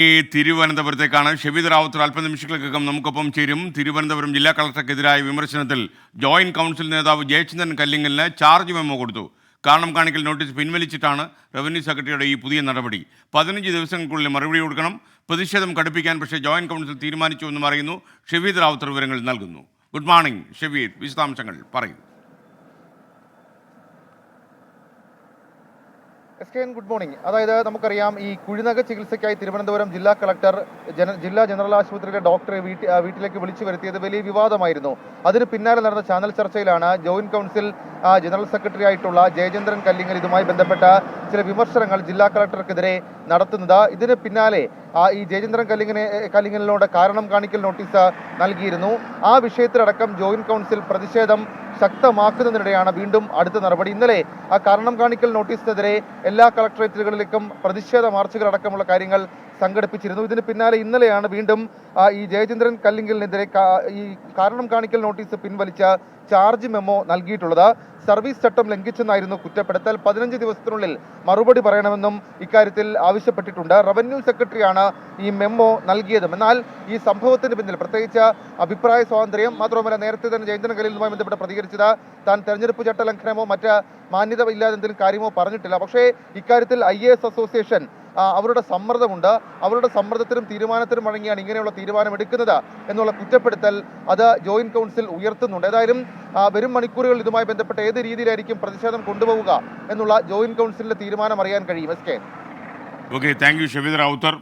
ഈ തിരുവനന്തപുരത്തേക്കാണ് ഷെബീദ് റാവുത്തർ അല്പനിമിഷങ്ങൾക്കകം നമുക്കൊപ്പം ചേരും. തിരുവനന്തപുരം ജില്ലാ കളക്ടർക്കെതിരായ വിമർശനത്തിൽ ജോയിന്റ് കൗൺസിൽ നേതാവ് ജയചന്ദ്രൻ കല്ലിങ്ങലിന് ചാർജ് മെമ്മോ കൊടുത്തു. കാരണം കാണിക്കൽ നോട്ടീസ് പിൻവലിച്ചിട്ടാണ് റവന്യൂ സെക്രട്ടറിയുടെ ഈ പുതിയ നടപടി. 15 ദിവസങ്ങൾക്കുള്ളിൽ മറുപടി കൊടുക്കണം. പ്രതിഷേധം കടുപ്പിക്കാൻ പക്ഷേ ജോയിന്റ് കൗൺസിൽ തീരുമാനിച്ചു എന്നും അറിയുന്നു. ഷെബീദ് റാവുത്തർ വിവരങ്ങൾ നൽകുന്നു. ഗുഡ് മോർണിംഗ് ഷെബീദ്, വിശദാംശങ്ങൾ പറയൂ. Good morning. അതായത് നമുക്കറിയാം, ഈ കുഴിനക ചികിത്സയ്ക്കായി തിരുവനന്തപുരം ജില്ലാ കളക്ടർ ജില്ലാ ജനറൽ ആശുപത്രിയിലെ ഡോക്ടറെ വീട്ടിലേക്ക് വിളിച്ചു വരുത്തിയത് വലിയ വിവാദമായിരുന്നു. അതിന് പിന്നാലെ നടന്ന ചാനൽ ചർച്ചയിലാണ് ജോയിന്റ് കൗൺസിൽ ജനറൽ സെക്രട്ടറി ആയിട്ടുള്ള ജയചന്ദ്രൻ കല്ലിങ്ങൽ ഇതുമായി ബന്ധപ്പെട്ട ചില വിമർശനങ്ങൾ ജില്ലാ കളക്ടർക്കെതിരെ നടത്തുന്നത്. ഇതിന് പിന്നാലെ ഈ ജയചന്ദ്രൻ കല്ലിങ്ങലിനോട് കാരണം കാണിക്കൽ നോട്ടീസ് നൽകിയിരുന്നു. ആ വിഷയത്തിലടക്കം ജോയിന്റ് കൗൺസിൽ പ്രതിഷേധം ശക്തമാക്കുന്നതിനിടെയാണ് വീണ്ടും അടുത്ത നടപടി. ഇന്നലെ ആ കാരണം കാണിക്കൽ നോട്ടീസിനെതിരെ എല്ലാ കളക്ടറേറ്റുകളിലേക്കും പ്രതിഷേധ മാർച്ചുകൾ അടക്കമുള്ള കാര്യങ്ങൾ സംഘടിപ്പിച്ചിരുന്നു. ഇതിന് പിന്നാലെ ഇന്നലെയാണ് വീണ്ടും ഈ ജയചന്ദ്രൻ കല്ലിങ്കലിനെതിരെ ഈ കാരണം കാണിക്കൽ നോട്ടീസ് പിൻവലിച്ച ചാർജ് മെമ്മോ നൽകിയിട്ടുള്ളത്. സർവീസ് ചട്ടം ലംഘിച്ചെന്നായിരുന്നു കുറ്റപ്പെടുത്തൽ. 15 ദിവസത്തിനുള്ളിൽ മറുപടി പറയണമെന്നും ഇക്കാര്യത്തിൽ ആവശ്യപ്പെട്ടിട്ടുണ്ട്. റവന്യൂ സെക്രട്ടറിയാണ് ഈ മെമ്മോ നൽകിയതും. എന്നാൽ ഈ സംഭവത്തിന് പിന്നിൽ പ്രത്യേകിച്ച് അഭിപ്രായ സ്വാതന്ത്ര്യം മാത്രമല്ല, നേരത്തെ തന്നെ ജയചന്ദ്രൻ കല്ലിങ്ങലുമായി ബന്ധപ്പെട്ട് പ്രതികരിച്ചത് താൻ തെരഞ്ഞെടുപ്പ് ചട്ട ലംഘനമോ മറ്റ് മാന്യത ഇല്ലാതെ എന്തെങ്കിലും കാര്യമോ പറഞ്ഞിട്ടില്ല. പക്ഷേ ഇക്കാര്യത്തിൽ IAS അസോസിയേഷൻ അവരുടെ സമ്മർദ്ദമുണ്ട്. അവരുടെ സമ്മർദ്ദത്തിനും തീരുമാനത്തിനും വഴങ്ങിയാണ് ഇങ്ങനെയുള്ള തീരുമാനം എടുക്കുന്നത് എന്നുള്ള കുറ്റപ്പെടുത്തൽ അത് ജോയിന്റ് കൗൺസിൽ ഉയർത്തുന്നുണ്ട്. ഏതായാലും വരും മണിക്കൂറുകൾ ഇതുമായി ബന്ധപ്പെട്ട് ഏത് രീതിയിലായിരിക്കും പ്രതിഷേധം കൊണ്ടുപോവുക എന്നുള്ള ജോയിന്റ് കൗൺസിലിന്റെ തീരുമാനം അറിയാൻ കഴിയും. Okay, thank you Shebeed Rawther.